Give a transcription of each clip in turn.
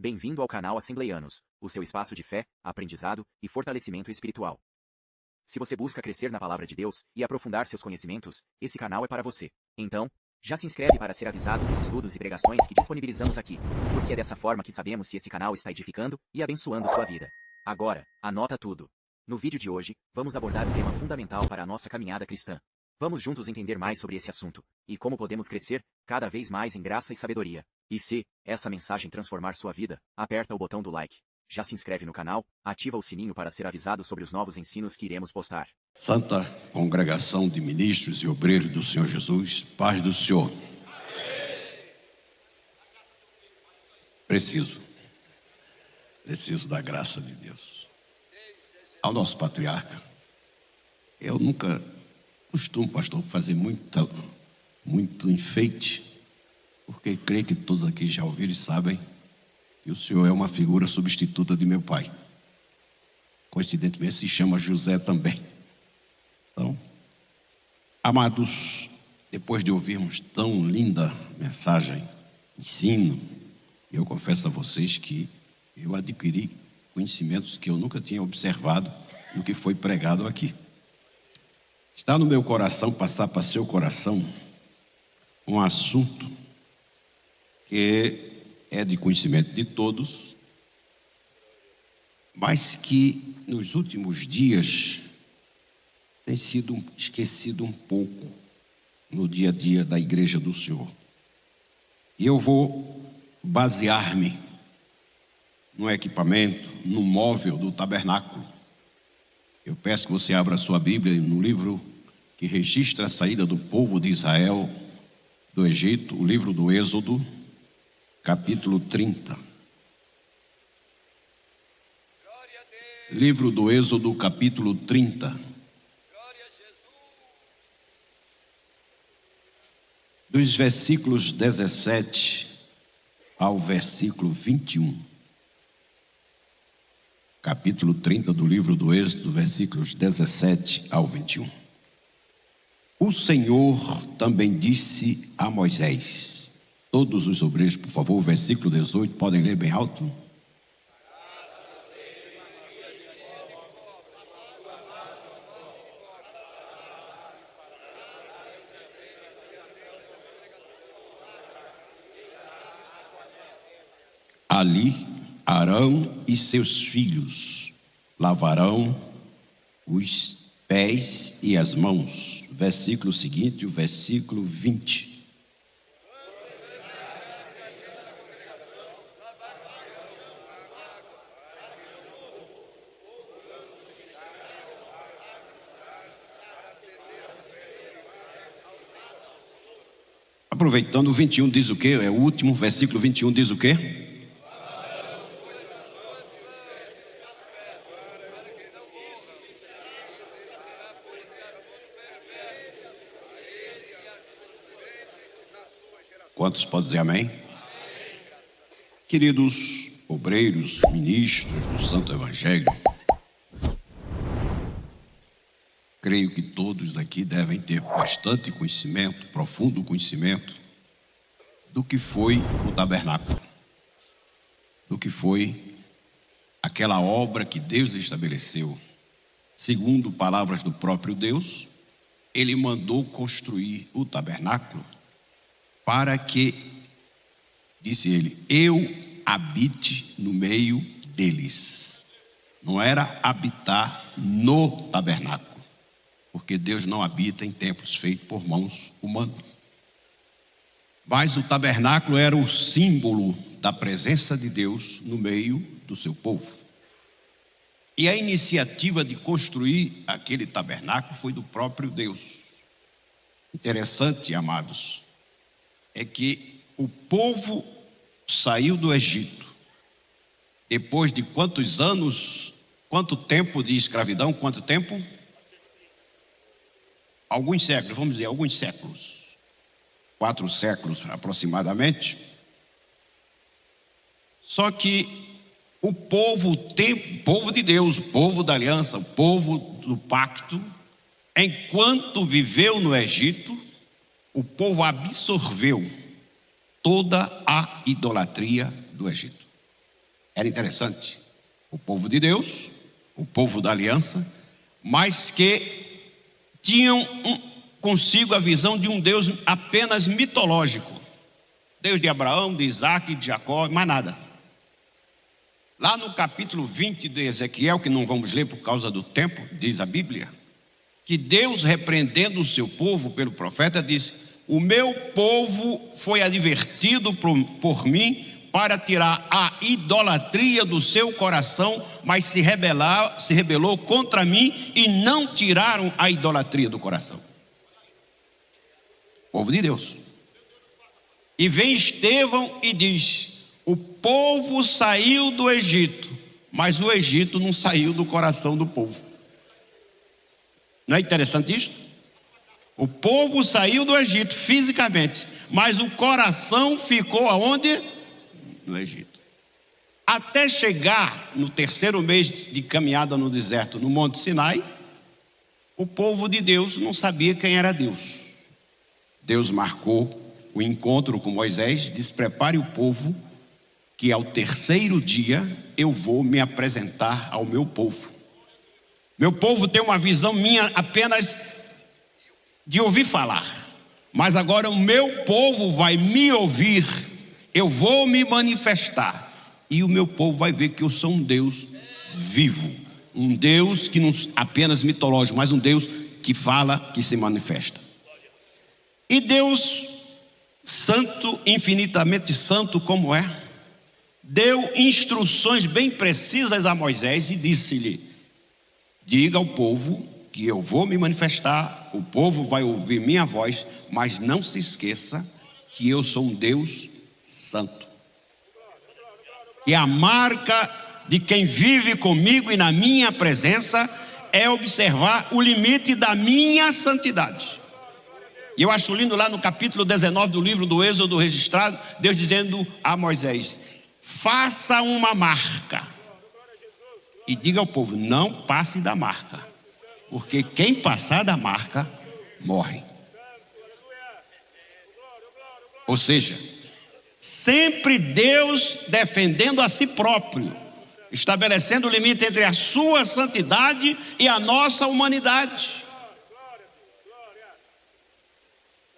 Bem-vindo ao canal Assembleianos, o seu espaço de fé, aprendizado e fortalecimento espiritual. Se você busca crescer na palavra de Deus e aprofundar seus conhecimentos, esse canal é para você. Então, já se inscreve para ser avisado dos estudos e pregações que disponibilizamos aqui, porque é dessa forma que sabemos se esse canal está edificando e abençoando sua vida. Agora, anota tudo. No vídeo de hoje, vamos abordar um tema fundamental para a nossa caminhada cristã. Vamos juntos entender mais sobre esse assunto, e como podemos crescer, cada vez mais em graça e sabedoria. E se essa mensagem transformar sua vida, aperta o botão do like. Já se inscreve no canal, ativa o sininho para ser avisado sobre os novos ensinos que iremos postar. Santa Congregação de Ministros e Obreiros do Senhor Jesus, paz do Senhor. Preciso da graça de Deus. Ao nosso patriarca, eu nunca costumo, pastor, fazer muito enfeite, porque creio que todos aqui já ouviram e sabem que o senhor é uma figura substituta de meu pai. Coincidentemente se chama José também. Então, amados, depois de ouvirmos tão linda mensagem, ensino, eu confesso a vocês que eu adquiri conhecimentos que eu nunca tinha observado no que foi pregado aqui. Está no meu coração passar para seu coração um assunto que é de conhecimento de todos, mas que nos últimos dias tem sido esquecido um pouco no dia a dia da Igreja do Senhor. E eu vou basear-me no equipamento, no móvel do tabernáculo. Eu peço que você abra a sua Bíblia no livro que registra a saída do povo de Israel do Egito, o livro do Êxodo, capítulo 30. Livro do Êxodo, capítulo 30. Dos versículos 17 ao versículo 21. Capítulo 30 do livro do Êxodo, versículos 17 ao 21. O Senhor também disse a Moisés. Todos os obreiros, por favor, o versículo 18, podem ler bem alto? Ali, Arão e seus filhos lavarão os pés e as mãos. Versículo seguinte, o versículo 20. Aproveitando, o 21 diz o quê? É o último, versículo 21 diz o quê? Quantos podem dizer amém? Queridos obreiros, ministros do Santo Evangelho, creio que todos aqui devem ter bastante conhecimento, profundo conhecimento, do que foi o tabernáculo, do que foi aquela obra que Deus estabeleceu. Segundo palavras do próprio Deus, Ele mandou construir o tabernáculo para que, disse ele, eu habite no meio deles. Não era habitar no tabernáculo, porque Deus não habita em templos feitos por mãos humanas. Mas o tabernáculo era o símbolo da presença de Deus no meio do seu povo. E a iniciativa de construir aquele tabernáculo foi do próprio Deus. Interessante, amados, é que o povo saiu do Egito depois de quantos anos, quanto tempo de escravidão, quanto tempo? Alguns séculos, vamos dizer, alguns séculos. 4 séculos aproximadamente. Só que o povo de Deus, o povo da aliança, o povo do pacto, enquanto viveu no Egito, o povo absorveu toda a idolatria do Egito. Era interessante. O povo de Deus, o povo da aliança, mas que tinham consigo a visão de um Deus apenas mitológico. Deus de Abraão, de Isaac, de Jacó, mais nada. Lá no capítulo 20 de Ezequiel, que não vamos ler por causa do tempo, diz a Bíblia, que Deus, repreendendo o seu povo pelo profeta, disse: o meu povo foi advertido por mim para tirar a idolatria do seu coração, mas se rebelou contra mim e não tiraram a idolatria do coração. Povo de Deus. E vem Estevão e diz: o povo saiu do Egito, mas o Egito não saiu do coração do povo. Não é interessante isto? O povo saiu do Egito fisicamente, mas o coração ficou aonde? No Egito. Até chegar no terceiro mês de caminhada no deserto, no Monte Sinai, o povo de Deus não sabia quem era Deus. Deus marcou o encontro com Moisés, disse: prepare o povo, que ao terceiro dia eu vou me apresentar ao meu povo. Meu povo tem uma visão minha apenas de ouvir falar, mas agora o meu povo vai me ouvir, eu vou me manifestar, e o meu povo vai ver que eu sou um Deus vivo, um Deus que não apenas mitológico, mas um Deus que fala, que se manifesta. E Deus, santo, infinitamente santo como é, deu instruções bem precisas a Moisés e disse-lhe: diga ao povo que eu vou me manifestar, o povo vai ouvir minha voz, mas não se esqueça que eu sou um Deus santo. E a marca de quem vive comigo e na minha presença é observar o limite da minha santidade. E eu acho lindo lá no capítulo 19 do livro do Êxodo registrado, Deus dizendo a Moisés: faça uma marca e diga ao povo: não passe da marca, porque quem passar da marca morre. Ou seja, sempre Deus defendendo a si próprio, estabelecendo o limite entre a sua santidade e a nossa humanidade.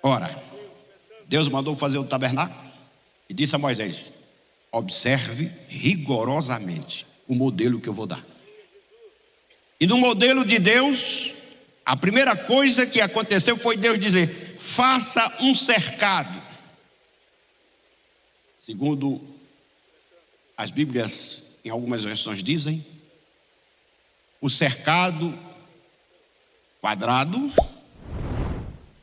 Ora, Deus mandou fazer o tabernáculo e disse a Moisés: observe rigorosamente o modelo que eu vou dar. E no modelo de Deus, a primeira coisa que aconteceu foi Deus dizer: faça um cercado. Segundo as Bíblias, em algumas versões dizem, o cercado quadrado,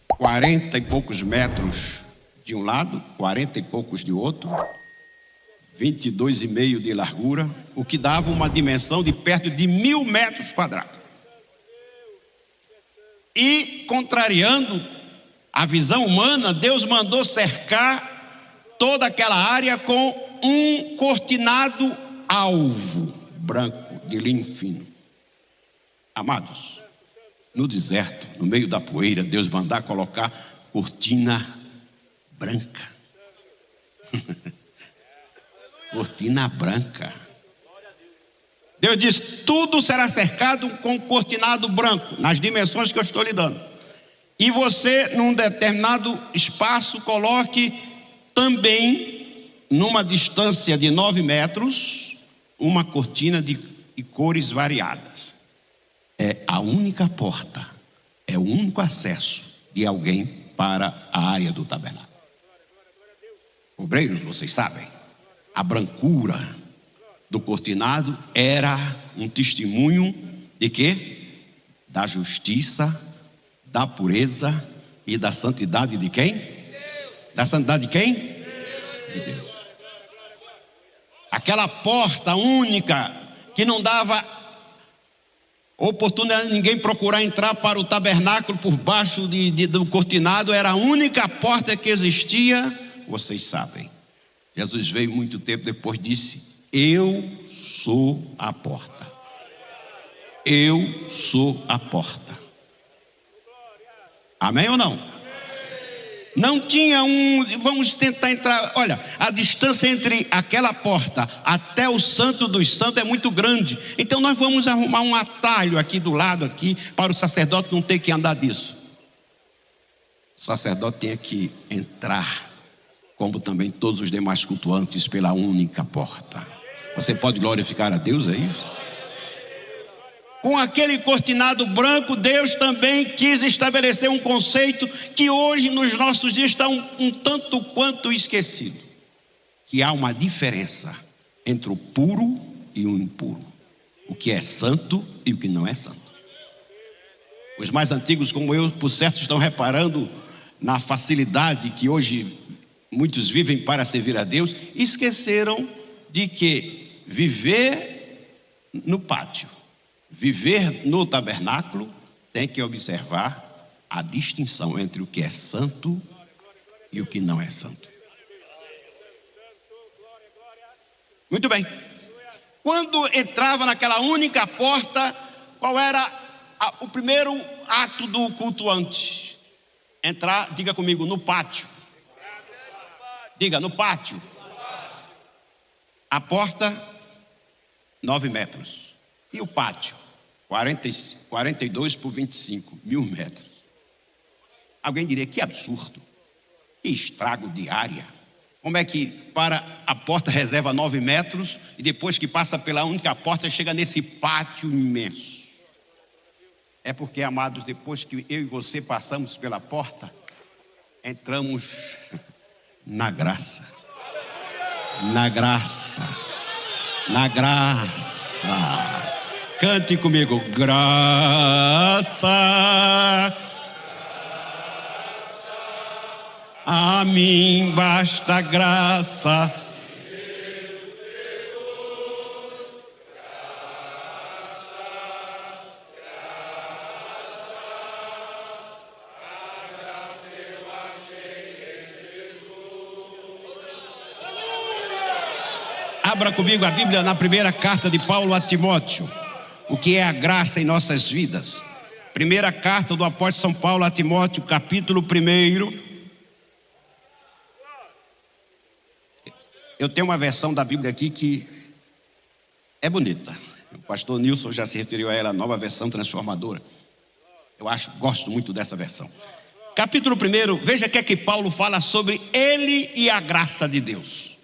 40 e poucos metros de um lado, 40 e poucos de outro, 22,5 de largura, o que dava uma dimensão de perto de 1.000 metros quadrados. E, contrariando a visão humana, Deus mandou cercar toda aquela área com um cortinado alvo branco, de linho fino. Amados, no deserto, no meio da poeira, Deus mandar colocar cortina branca. Cortina branca. Deus diz: tudo será cercado com cortinado branco, nas dimensões que eu estou lhe dando. E você, num determinado espaço, coloque também, numa distância de 9 metros, uma cortina de cores variadas. É a única porta, é o único acesso de alguém para a área do tabernáculo. Obreiros, vocês sabem, a brancura do cortinado era um testemunho de quê? Da justiça, da pureza e da santidade de quem? Da santidade de quem? De Deus. Aquela porta única que não dava oportunidade de ninguém procurar entrar para o tabernáculo por baixo do cortinado, era a única porta que existia. Vocês sabem, Jesus veio muito tempo depois, disse: eu sou a porta. Eu sou a porta. Amém ou não? Não tinha vamos tentar entrar, olha, a distância entre aquela porta até o Santo dos Santos é muito grande. Então nós vamos arrumar um atalho aqui do lado, aqui, para o sacerdote não ter que andar disso. O sacerdote tinha que entrar, como também todos os demais cultuantes, pela única porta. Você pode glorificar a Deus, é isso? Com aquele cortinado branco, Deus também quis estabelecer um conceito que hoje nos nossos dias está um tanto quanto esquecido. Que há uma diferença entre o puro e o impuro. O que é santo e o que não é santo. Os mais antigos como eu, por certo, estão reparando na facilidade que hoje muitos vivem para servir a Deus. E esqueceram de que viver no pátio, viver no tabernáculo, tem que observar a distinção entre o que é santo e o que não é santo. Muito bem. Quando entrava naquela única porta, qual era o primeiro ato do cultuante? Entrar, diga comigo, no pátio. Diga, no pátio. A porta, 9 metros. E o pátio? 42 por 25, 1000 metros. Alguém diria, que absurdo. Que estrago de área. Como é que para a porta reserva 9 metros e depois que passa pela única porta chega nesse pátio imenso? É porque, amados, depois que eu e você passamos pela porta, entramos na graça. Na graça. Na graça. Cante comigo, graça. A mim basta graça. Abra comigo a Bíblia na primeira carta de Paulo a Timóteo. O que é a graça em nossas vidas? Primeira carta do apóstolo São Paulo a Timóteo, capítulo 1. Eu tenho uma versão da Bíblia aqui que é bonita. O pastor Nilson já se referiu a ela, a nova versão transformadora. Gosto muito dessa versão. Capítulo 1, veja o que é que Paulo fala sobre ele e a graça de Deus.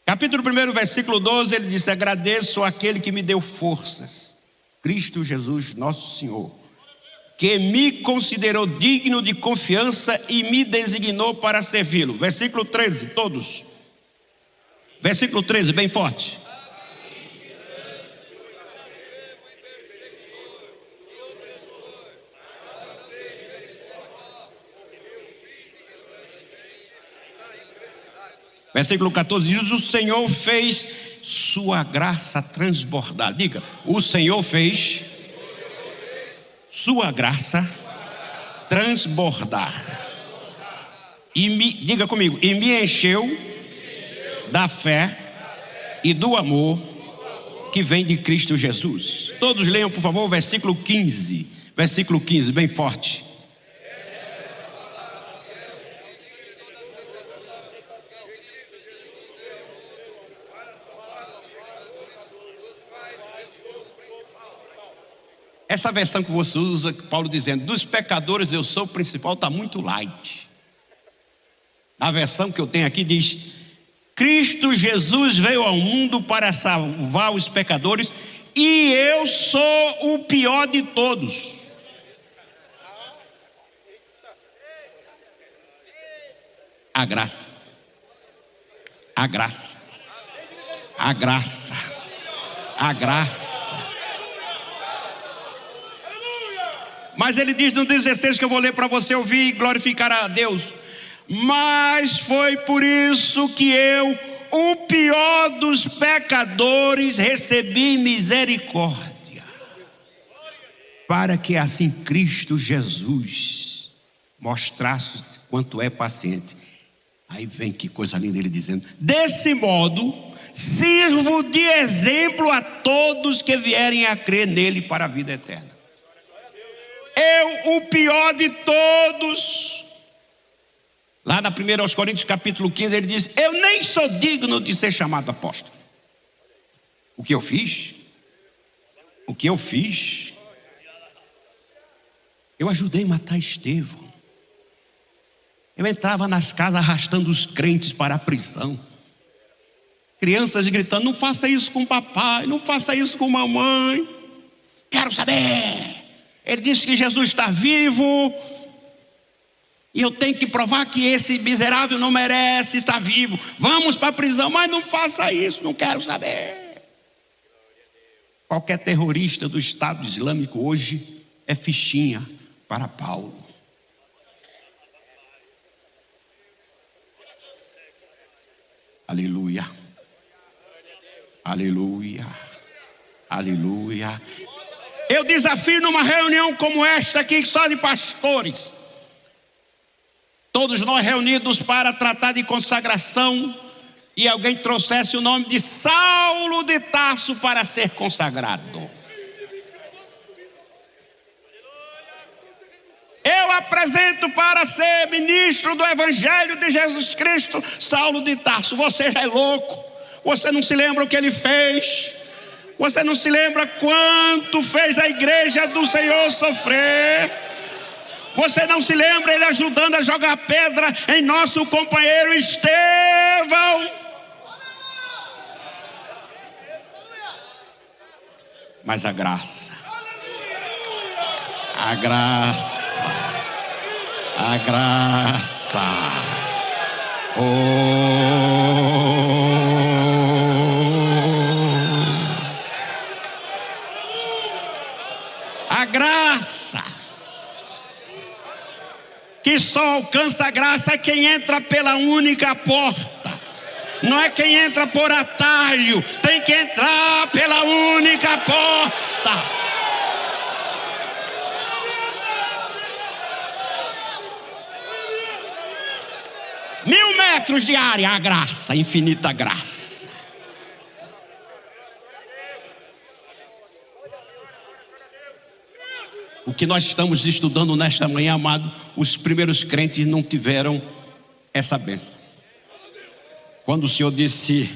Capítulo 1, versículo 12, ele diz: agradeço àquele que me deu forças, Cristo Jesus nosso Senhor, que me considerou digno de confiança e me designou para servi-lo. Versículo 13, todos. Versículo 13, bem forte. Versículo 14 diz: o Senhor fez sua graça transbordar. Diga, o Senhor fez sua graça transbordar. Diga comigo, e me encheu da fé e do amor que vem de Cristo Jesus. Todos leiam, por favor, o versículo 15. Versículo 15, bem forte. Essa versão que você usa, Paulo dizendo, dos pecadores eu sou o principal, está muito light. Na versão que eu tenho aqui diz: Cristo Jesus veio ao mundo para salvar os pecadores e eu sou o pior de todos. A graça. A graça. A graça. A graça. Mas ele diz no 16, que eu vou ler para você ouvir e glorificar a Deus: mas foi por isso que eu, o pior dos pecadores, recebi misericórdia, para que assim Cristo Jesus mostrasse quanto é paciente. Aí vem que coisa linda ele dizendo: desse modo sirvo de exemplo a todos que vierem a crer nele para a vida eterna. eu o pior de todos. Lá na 1 Coríntios capítulo 15 ele diz: eu nem sou digno de ser chamado apóstolo. O que eu fiz? O que eu fiz? Eu ajudei a matar Estevão. Eu entrava nas casas arrastando os crentes para a prisão. Crianças gritando: não faça isso com papai, não faça isso com mamãe. Quero saber. Ele disse que Jesus está vivo. E eu tenho que provar que esse miserável não merece estar vivo. Vamos para a prisão, mas não faça isso, não quero saber. Qualquer terrorista do Estado Islâmico hoje é fichinha para Paulo. Aleluia. Aleluia. Aleluia. Eu desafio numa reunião como esta aqui, só de pastores, todos nós reunidos para tratar de consagração, e alguém trouxesse o nome de Saulo de Tarso para ser consagrado. Eu apresento para ser ministro do Evangelho de Jesus Cristo Saulo de Tarso. Você já é louco. Você não se lembra o que ele fez. Você não se lembra quanto fez a igreja do Senhor sofrer. Você não se lembra ele ajudando a jogar pedra em nosso companheiro Estevão. Mas a graça, a graça, a graça, a graça, que só alcança a graça quem entra pela única porta. Não é quem entra por atalho, tem que entrar pela única porta. Mil metros de área, a graça, infinita graça. O que nós estamos estudando nesta manhã, amado, os primeiros crentes não tiveram essa bênção. Quando o Senhor disse: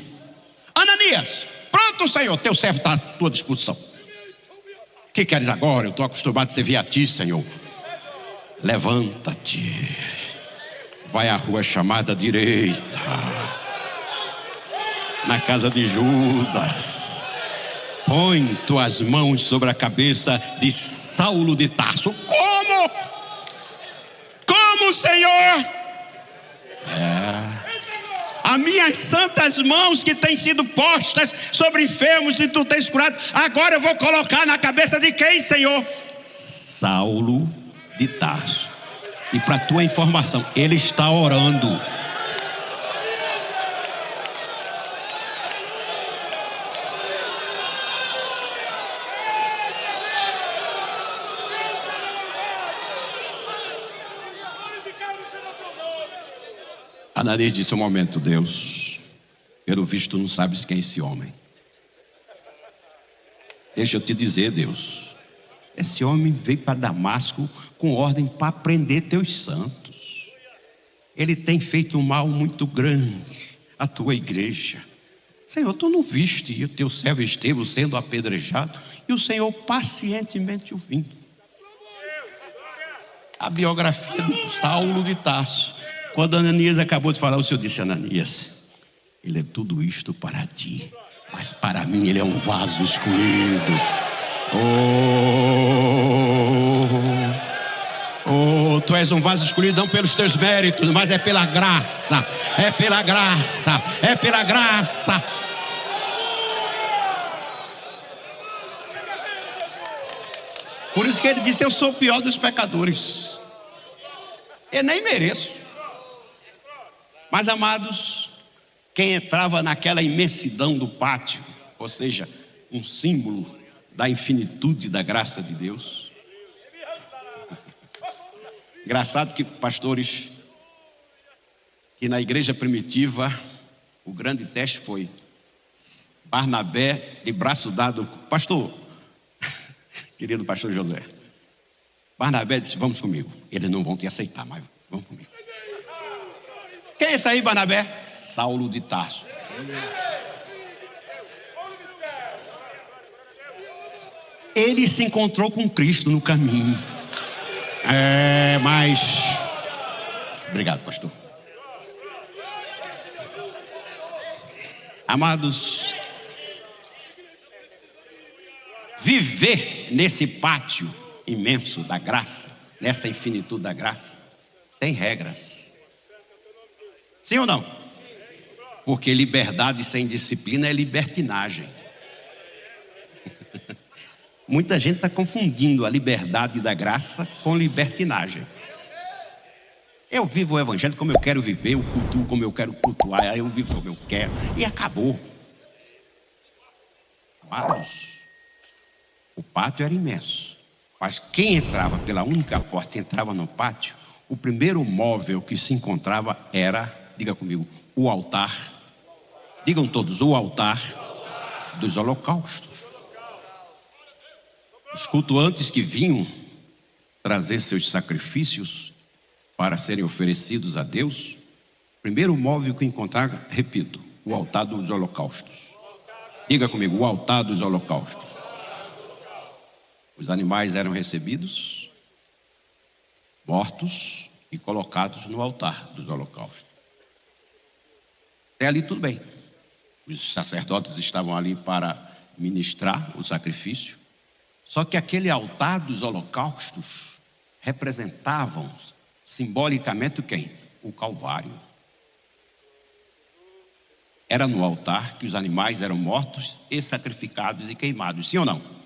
Ananias, pronto, Senhor, teu servo está à tua disposição. O que queres agora? Eu estou acostumado a servir a ti, Senhor. Levanta-te, vai à rua chamada direita, na casa de Judas. Põe tuas mãos sobre a cabeça de Saulo de Tarso. Como? Como, Senhor? As minhas santas mãos que têm sido postas sobre enfermos e tu tens curado, agora eu vou colocar na cabeça de quem, Senhor? Saulo de Tarso. E para tua informação, ele está orando. Ananias disse: um momento, Deus, pelo visto não sabes quem é esse homem. Deixa eu te dizer, Deus, esse homem veio para Damasco com ordem para prender teus santos. Ele tem feito um mal muito grande à tua igreja. Senhor, tu não viste o teu servo Estevão sendo apedrejado e o Senhor pacientemente ouvindo. A biografia do Saulo de Tarso. Quando Ananias acabou de falar, o Senhor disse: Ananias, ele é tudo isto para ti, mas para mim ele é um vaso escolhido. Tu és um vaso escolhido não pelos teus méritos, mas é pela graça, é pela graça, é pela graça. Por isso que ele disse: eu sou o pior dos pecadores. Eu nem mereço. Mas, amados, quem entrava naquela imensidão do pátio, ou seja, um símbolo da infinitude da graça de Deus. Engraçado que, pastores, que na igreja primitiva, o grande teste foi Barnabé de braço dado. Pastor, querido pastor José, Barnabé disse: vamos comigo. Eles não vão te aceitar, mas vamos comigo. Quem é esse aí, Barnabé? Saulo de Tarso. Ele se encontrou com Cristo no caminho. Mas... Obrigado, pastor. Amados, viver nesse pátio imenso da graça, nessa infinitude da graça, tem regras. Sim ou não? Porque liberdade sem disciplina é libertinagem. Muita gente está confundindo a liberdade da graça com libertinagem. Eu vivo o evangelho como eu quero viver, eu cultuo como eu quero cultuar, aí eu vivo como eu quero, e acabou. Mas o pátio era imenso. Mas quem entrava pela única porta, entrava no pátio, o primeiro móvel que se encontrava era, diga comigo, o altar. Digam todos, o altar dos holocaustos. Os cultuantes que vinham trazer seus sacrifícios para serem oferecidos a Deus, primeiro móvel que encontrar, repito, o altar dos holocaustos. Diga comigo, o altar dos holocaustos. Os animais eram recebidos, mortos e colocados no altar dos holocaustos. Até ali tudo bem. Os sacerdotes estavam ali para ministrar o sacrifício. Só que aquele altar dos holocaustos representavam simbolicamente quem? O Calvário. Era no altar que os animais eram mortos e sacrificados e queimados. Sim ou não?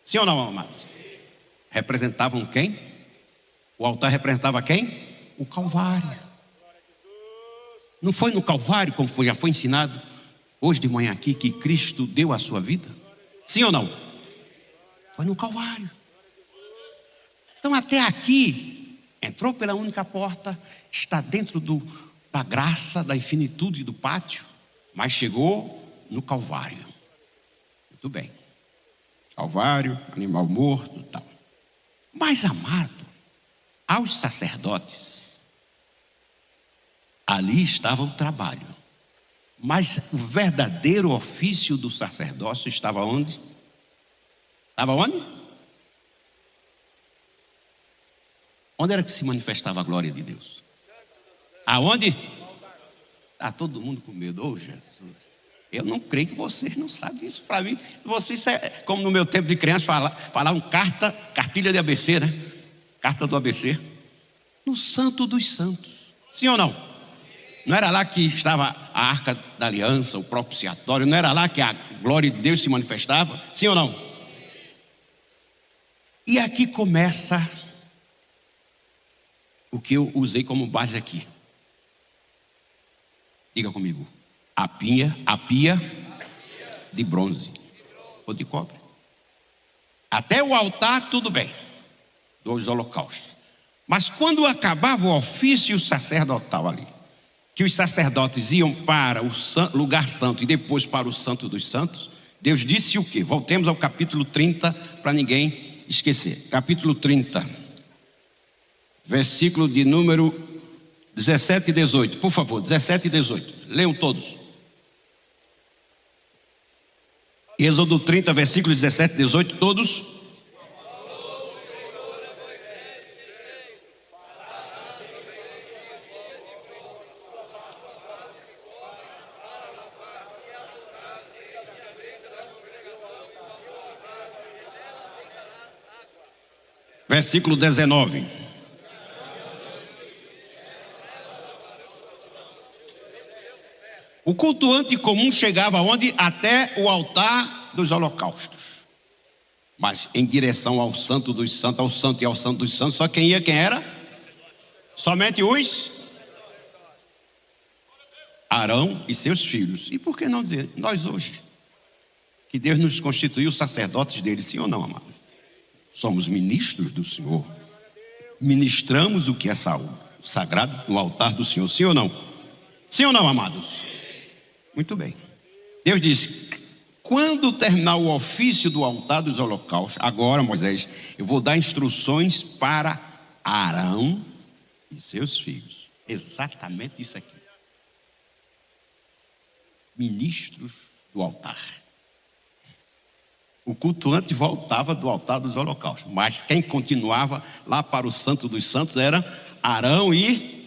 Sim ou não, amados? Representavam quem? O altar representava quem? O Calvário. Não foi no Calvário, como já foi ensinado hoje de manhã aqui, que Cristo deu a sua vida? Sim ou não? Foi no Calvário. Então até aqui, entrou pela única porta, está dentro da graça, da infinitude do pátio, mas chegou no Calvário. Muito bem. Calvário, animal morto e tal. Mas, amado, aos sacerdotes, ali estava o trabalho. Mas o verdadeiro ofício do sacerdócio estava onde? Estava onde? Onde era que se manifestava a glória de Deus? Aonde? Está todo mundo com medo. Oh, Jesus. Eu não creio que vocês não sabem disso. Para mim, vocês, como no meu tempo de criança, falavam cartilha de ABC, né? Carta do ABC. No Santo dos Santos. Sim ou não? Não era lá que estava a Arca da Aliança, o propiciatório? Não era lá que a glória de Deus se manifestava? Sim ou não? E aqui começa o que eu usei como base aqui. Diga comigo. A pia de bronze ou de cobre. Até o altar tudo bem, dos holocaustos. Mas quando acabava o ofício sacerdotal ali, que os sacerdotes iam para o lugar santo e depois para o Santo dos Santos, Deus disse o quê? Voltemos ao capítulo 30 para ninguém esquecer. Capítulo 30, versículo de número 17 e 18. Por favor, 17 e 18. Leiam todos. Êxodo 30, versículos 17 e 18, todos. Versículo 19. O cultuante comum chegava onde? Até o altar dos holocaustos. Mas em direção ao Santo dos Santos, ao Santo e ao Santo dos Santos, só quem ia, quem era? Somente os Arão e seus filhos. E por que não dizer nós hoje? Que Deus nos constituiu sacerdotes dele, sim ou não, amado? Somos ministros do Senhor. Ministramos o que é sagrado no altar do Senhor, sim ou não? Sim ou não, amados? Muito bem. Deus diz: Quando terminar o ofício do altar dos holocaustos, agora, Moisés, eu vou dar instruções para Arão e seus filhos. Exatamente isso aqui. Ministros do altar. O cultuante voltava do altar dos holocaustos, mas quem continuava lá para o Santo dos Santos era Arão e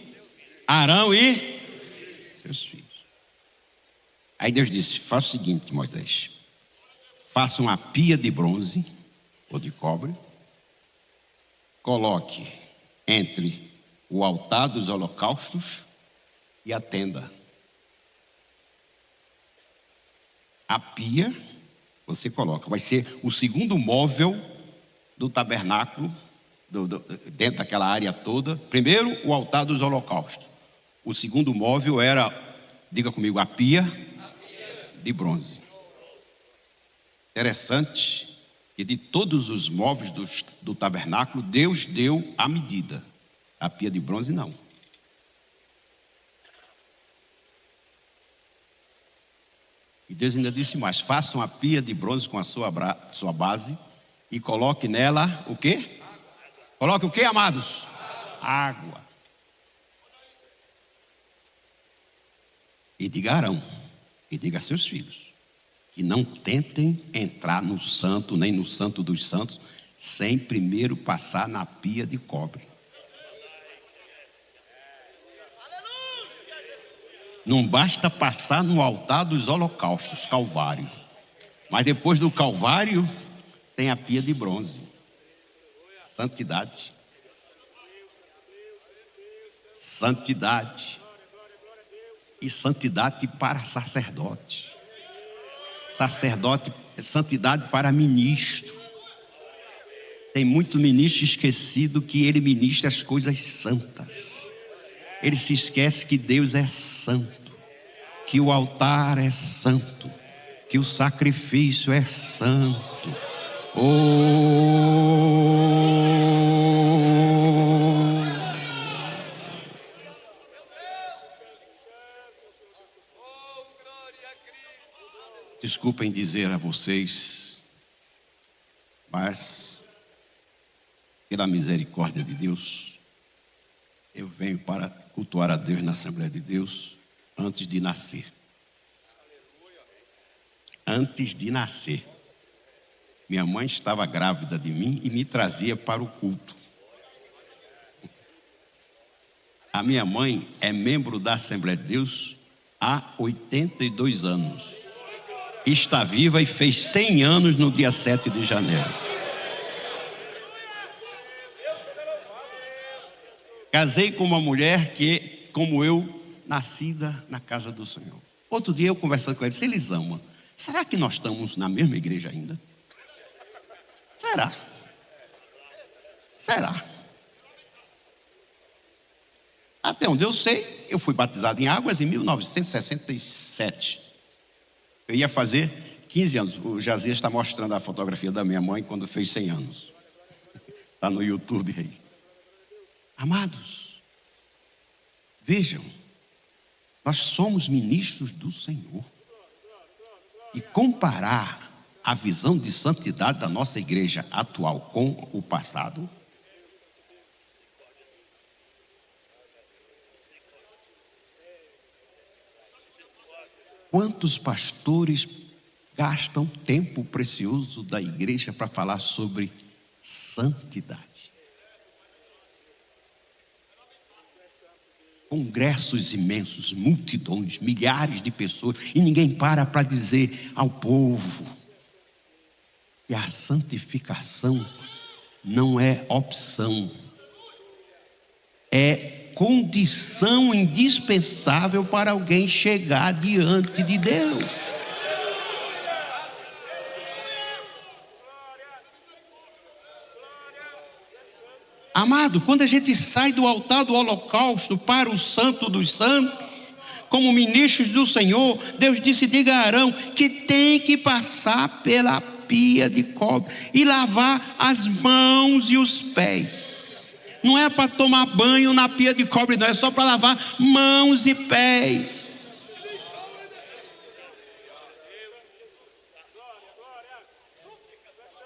seus filhos. Aí Deus disse: faça o seguinte, Moisés, faça uma pia de bronze ou de cobre, coloque entre o altar dos holocaustos e a tenda. A pia, você coloca, vai ser o segundo móvel do tabernáculo, dentro daquela área toda. Primeiro, o altar dos holocaustos. O segundo móvel era, diga comigo, a pia de bronze. Interessante que de todos os móveis do tabernáculo, Deus deu a medida. A pia de bronze não. E Deus ainda disse mais: faça uma pia de bronze com a sua base e coloque nela o quê? Coloque o quê, amados? Água. E diga a Arão, e diga a seus filhos, que não tentem entrar no santo, nem no santo dos santos, sem primeiro passar na pia de cobre. Não basta passar no altar dos holocaustos, Calvário. Mas depois do Calvário, tem a pia de bronze. Santidade. Santidade. E santidade para sacerdote. Sacerdote, santidade para ministro. Tem muito ministro esquecido que ele ministra as coisas santas. Ele se esquece que Deus é santo, que o altar é santo, que o sacrifício é santo. Desculpem dizer a vocês, mas pela misericórdia de Deus, eu venho para cultuar a Deus na Assembleia de Deus antes de nascer. Antes de nascer. Minha mãe estava grávida de mim e me trazia para o culto. A minha mãe é membro da Assembleia de Deus há 82 anos. Está viva e fez 100 anos no dia 7 de janeiro. Casei com uma mulher que, como eu, nascida na casa do Senhor. Outro dia eu conversando com ela, disse: Elisama, será que nós estamos na mesma igreja ainda? Será? Será? Até onde eu sei, eu fui batizado em águas em 1967. Eu ia fazer 15 anos. O Jazias está mostrando a fotografia da minha mãe quando fez 100 anos. Está no YouTube aí. Amados, vejam, nós somos ministros do Senhor. E comparar a visão de santidade da nossa igreja atual com o passado, quantos pastores gastam tempo precioso da igreja para falar sobre santidade? Congressos imensos, multidões, milhares de pessoas, e ninguém para dizer ao povo que a santificação não é opção, é condição indispensável para alguém chegar diante de Deus. Amado, quando a gente sai do altar do holocausto para o santo dos santos, como ministros do Senhor, Deus disse: diga a Arão que tem que passar pela pia de cobre e lavar as mãos e os pés. Não é para tomar banho na pia de cobre, não, é só para lavar mãos e pés.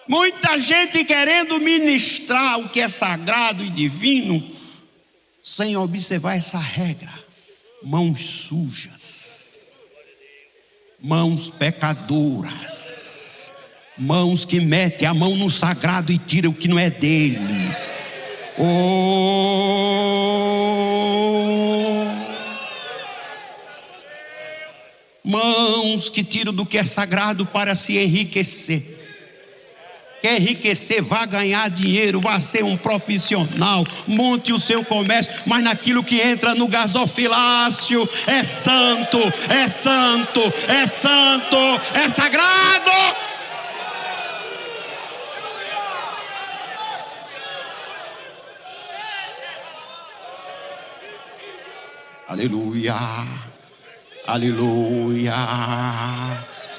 Muita gente querendo ministrar o que é sagrado e divino, sem observar essa regra. Mãos sujas, mãos pecadoras, mãos que metem a mão no sagrado e tiram o que não é dele. Mãos que tiram do que é sagrado para se enriquecer. Quer enriquecer, vá ganhar dinheiro, vá ser um profissional, monte o seu comércio, mas naquilo que entra no gasofilácio é santo, é santo, é santo, é sagrado. Aleluia, aleluia.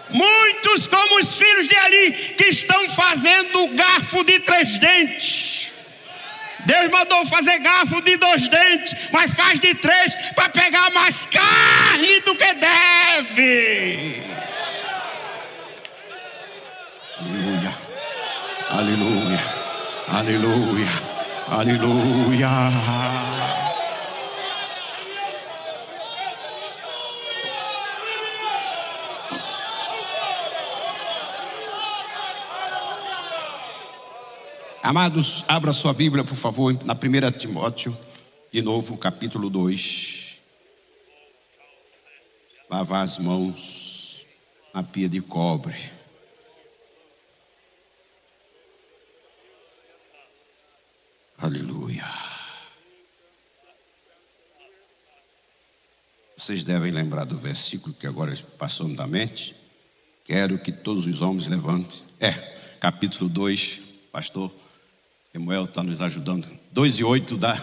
Muitos como os filhos de Eli, que estão fazendo garfo de 3 dentes. Deus mandou fazer garfo de 2 dentes, mas faz de 3 para pegar mais carne do que deve. Aleluia, aleluia, aleluia, aleluia. Amados, abra sua Bíblia, por favor, na 1 Timóteo, de novo, capítulo 2. Lavar as mãos na pia de cobre. Aleluia. Vocês devem lembrar do versículo que agora passou na mente. Quero que todos os homens levantem. Capítulo 2, pastor Samuel está nos ajudando. 2:8 da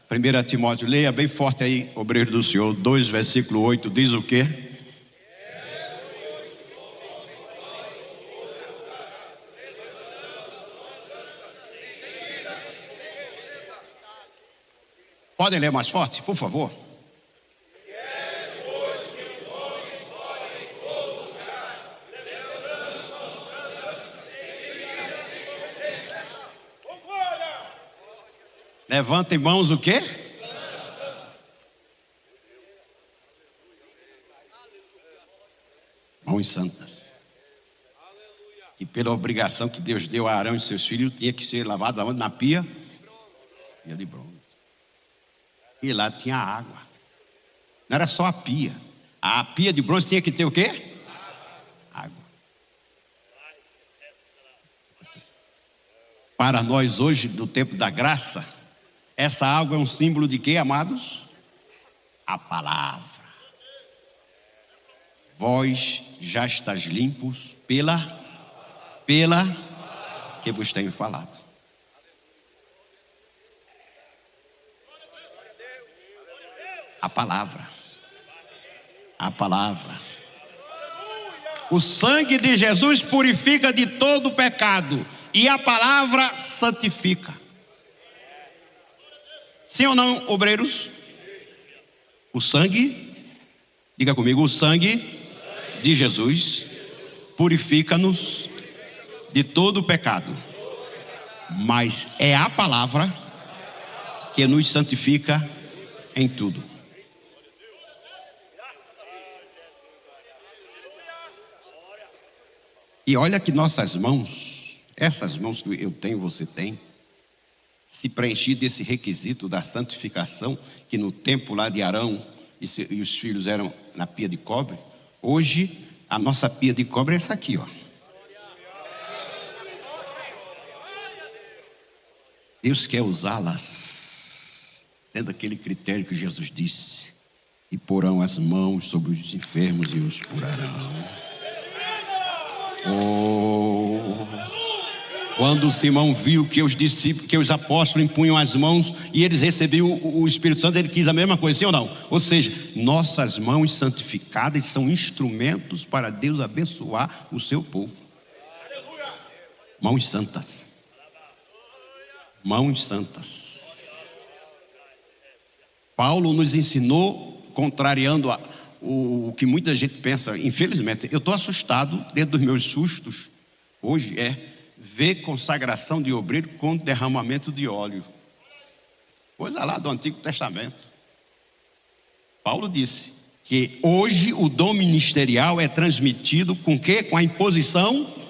1 Timóteo. Leia bem forte aí, obreiro do Senhor. 2, versículo 8, diz o quê? Podem ler mais forte, por favor? Levantem mãos o quê? Mãos santas. E pela obrigação que Deus deu a Arão e seus filhos, tinha que ser lavados aonde? Na pia de bronze. E lá tinha água. Não era só a pia. A pia de bronze tinha que ter o quê? Água. Para nós hoje, do tempo da graça, essa água é um símbolo de quê, amados? A palavra. Vós já estáis limpos pela que vos tenho falado. A palavra. A palavra. O sangue de Jesus purifica de todo pecado e a palavra santifica. Sim ou não, obreiros? O sangue, diga comigo, o sangue de Jesus purifica-nos de todo pecado, mas é a palavra que nos santifica em tudo. E olha que nossas mãos, essas mãos que eu tenho, você tem, se preencher desse requisito da santificação, que no tempo lá de Arão e os filhos eram na pia de cobre, hoje a nossa pia de cobre é essa aqui, ó. Deus quer usá-las dentro daquele critério que Jesus disse: e porão as mãos sobre os enfermos e os curarão. Quando Simão viu que os discípulos, que os apóstolos impunham as mãos e eles recebiam o Espírito Santo, ele quis a mesma coisa, sim ou não? Ou seja, nossas mãos santificadas são instrumentos para Deus abençoar o seu povo. Mãos santas. Mãos santas. Paulo nos ensinou, contrariando o que muita gente pensa, infelizmente, eu estou assustado dentro dos meus sustos, hoje vê consagração de obreiro com derramamento de óleo. Coisa lá do Antigo Testamento. Paulo disse que hoje o dom ministerial é transmitido com o quê? Com a imposição.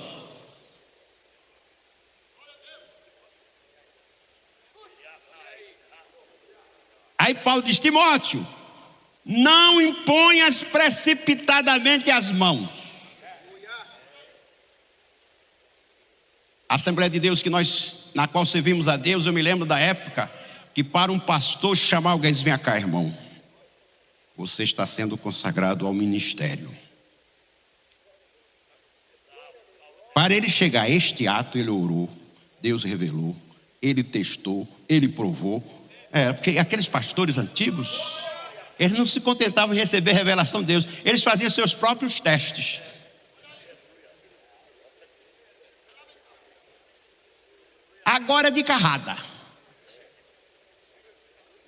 Aí Paulo diz: Timóteo, não imponhas precipitadamente as mãos. A Assembleia de Deus na qual servimos a Deus, eu me lembro da época que para um pastor chamar alguém, diz: vem cá, irmão, você está sendo consagrado ao ministério. Para ele chegar a este ato, ele orou, Deus revelou, ele testou, ele provou. Porque aqueles pastores antigos, eles não se contentavam em receber a revelação de Deus, eles faziam seus próprios testes. Agora de carrada.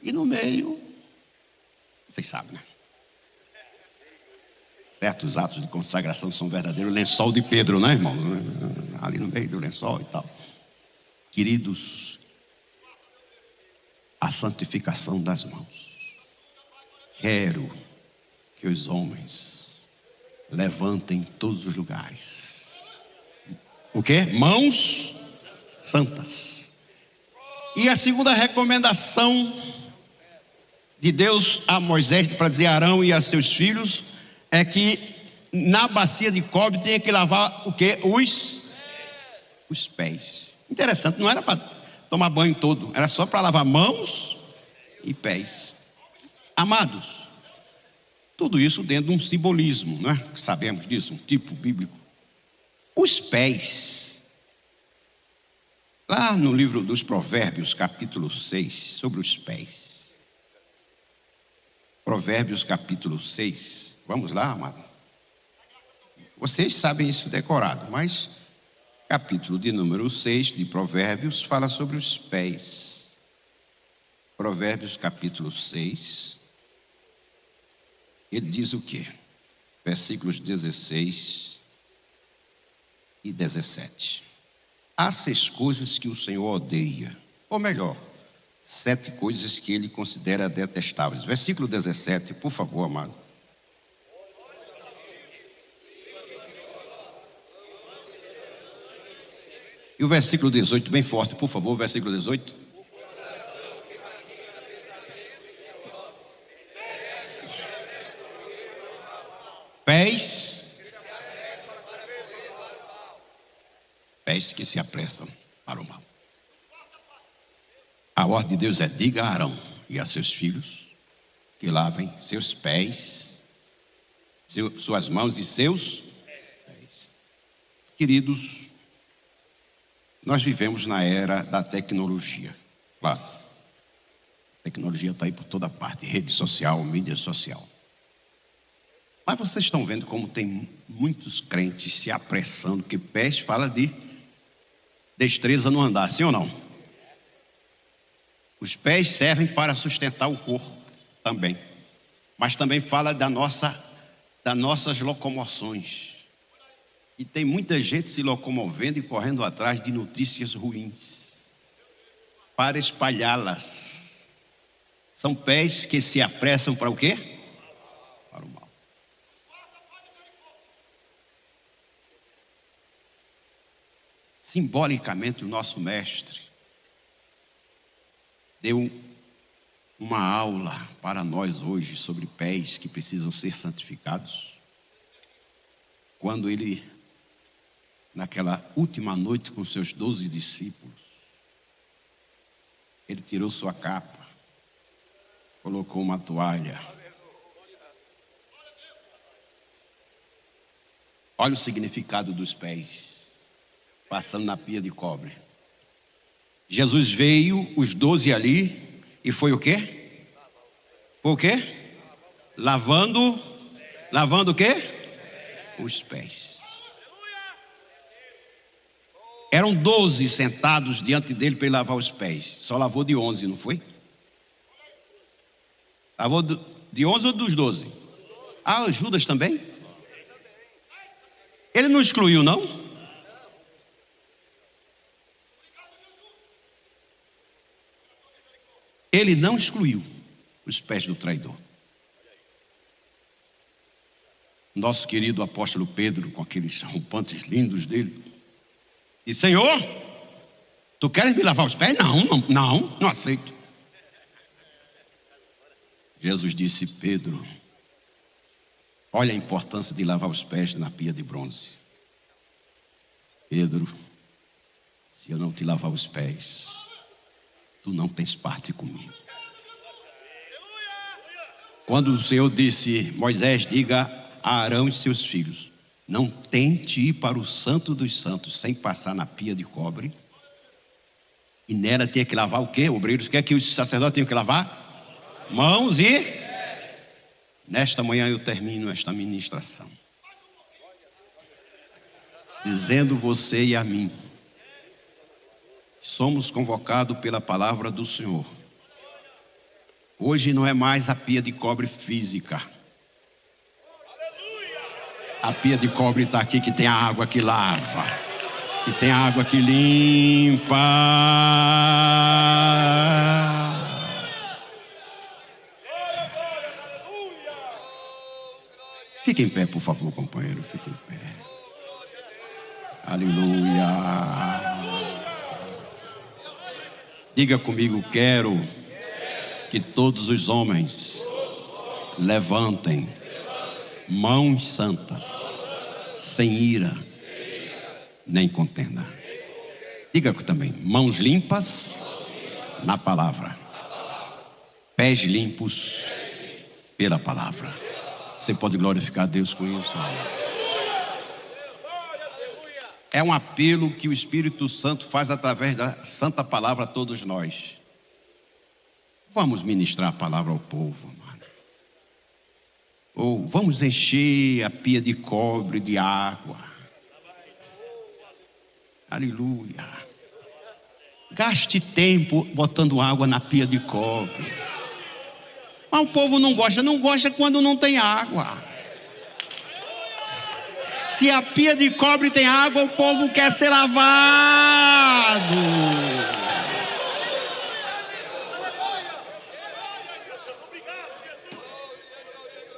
E no meio, vocês sabem, né? Certos atos de consagração são verdadeiro lençol de Pedro, né, irmão? Ali no meio do lençol e tal. Queridos, a santificação das mãos. Quero que os homens levantem em todos os lugares. O quê? Mãos santas. E a segunda recomendação de Deus a Moisés para dizer a Arão e a seus filhos é que na bacia de cobre tinha que lavar o quê? Os pés. Interessante, não era para tomar banho todo, era só para lavar mãos e pés. Amados, tudo isso dentro de um simbolismo, não é? Sabemos disso, um tipo bíblico. Os pés, lá no livro dos Provérbios, capítulo 6, sobre os pés. Provérbios, capítulo 6. Vamos lá, amado. Vocês sabem isso decorado, mas capítulo de número 6 de Provérbios fala sobre os pés. Provérbios, capítulo 6. Ele diz o quê? Versículos 16 e 17. Há 6 coisas que o Senhor odeia, ou melhor, 7 coisas que ele considera detestáveis. Versículo 17, por favor, amado. E o versículo 18, bem forte, por favor, versículo 18. Pés que se apressam para o mal. A ordem de Deus é: diga a Arão e a seus filhos que lavem seus pés, suas mãos e seus pés. Queridos, nós vivemos na era da tecnologia. Claro, a tecnologia está aí por toda parte, rede social, mídia social. Mas vocês estão vendo como tem muitos crentes se apressando, que pés fala de destreza no andar, sim ou não? Os pés servem para sustentar o corpo também, mas também fala das nossas locomoções. E tem muita gente se locomovendo e correndo atrás de notícias ruins para espalhá-las. São pés que se apressam para o quê? Para o mal. Simbolicamente, o nosso mestre deu uma aula para nós hoje sobre pés que precisam ser santificados. Quando ele, naquela última noite com seus 12 discípulos, ele tirou sua capa, colocou uma toalha. Olha o significado dos pés, passando na pia de cobre. Jesus veio, os 12 ali, e foi o quê? Foi o quê? Lavando o quê? Os pés. Eram 12 sentados diante dele para ele lavar os pés. Só lavou de 11, não foi? Lavou de 11 ou dos 12? Ah, Judas também? Ele não excluiu, não? ele não excluiu os pés do traidor. Nosso querido apóstolo Pedro, com aqueles rompantes lindos dele, disse: Senhor, tu queres me lavar os pés? Não aceito. Jesus disse: Pedro, olha a importância de lavar os pés na pia de bronze. Pedro, se eu não te lavar os pés, tu não tens parte comigo. Quando o Senhor disse: Moisés, diga a Arão e seus filhos, não tente ir para o Santo dos Santos sem passar na pia de cobre. E nela tinha que lavar o quê? Obreiros, quer que os sacerdotes tenham que lavar? Mãos e... Nesta manhã eu termino esta ministração dizendo você e a mim, somos convocados pela palavra do Senhor. Hoje não é mais a pia de cobre física. A pia de cobre está aqui, que tem a água que lava, que tem a água que limpa. Fique em pé, por favor, companheiro, fique em pé. Aleluia. Diga comigo: quero que todos os homens levantem mãos santas, sem ira, nem contenda. Diga também: mãos limpas na palavra, pés limpos pela palavra. Você pode glorificar a Deus com isso? É um apelo que o Espírito Santo faz através da santa palavra a todos nós. Vamos ministrar a palavra ao povo, mano. Ou vamos encher a pia de cobre de água. Aleluia. Gaste tempo botando água na pia de cobre. Mas o povo não gosta quando não tem água. Se a pia de cobre tem água, o povo quer ser lavado.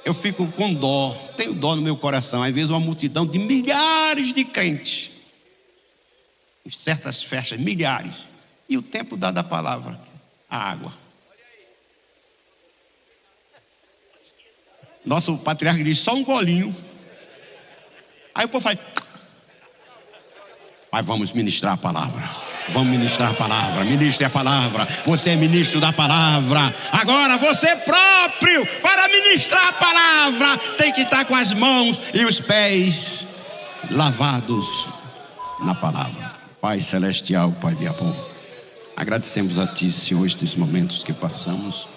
Eu fico com dó, tenho dó no meu coração. Às vezes uma multidão de milhares de crentes, em certas festas, milhares, e o tempo dado a palavra, a água. Nosso patriarca diz: só um golinho. Aí o povo faz. Mas vamos ministrar a palavra. Vamos ministrar a palavra. Ministre a palavra. Você é ministro da palavra. Agora você próprio, para ministrar a palavra, tem que estar com as mãos e os pés lavados na palavra. Pai celestial, Pai de amor, agradecemos a Ti, Senhor, estes momentos que passamos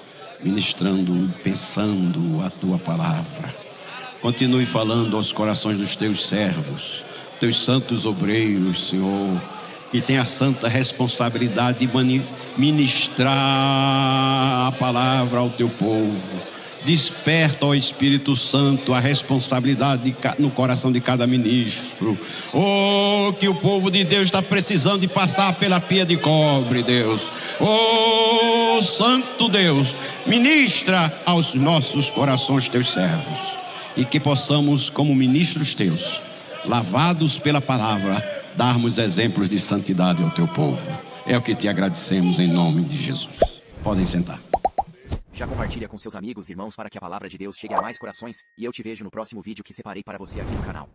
ministrando e pensando a Tua palavra. Continue falando aos corações dos Teus servos, Teus santos obreiros, Senhor, que tem a santa responsabilidade de ministrar a palavra ao Teu povo. Desperta, ó Espírito Santo, a responsabilidade no coração de cada ministro. Oh, que o povo de Deus está precisando de passar pela pia de cobre, Deus. Oh, Santo Deus, ministra aos nossos corações, Teus servos. E que possamos, como ministros Teus, lavados pela palavra, darmos exemplos de santidade ao Teu povo. É o que Te agradecemos em nome de Jesus. Podem sentar. Já compartilha com seus amigos e irmãos para que a palavra de Deus chegue a mais corações, e eu te vejo no próximo vídeo que separei para você aqui no canal.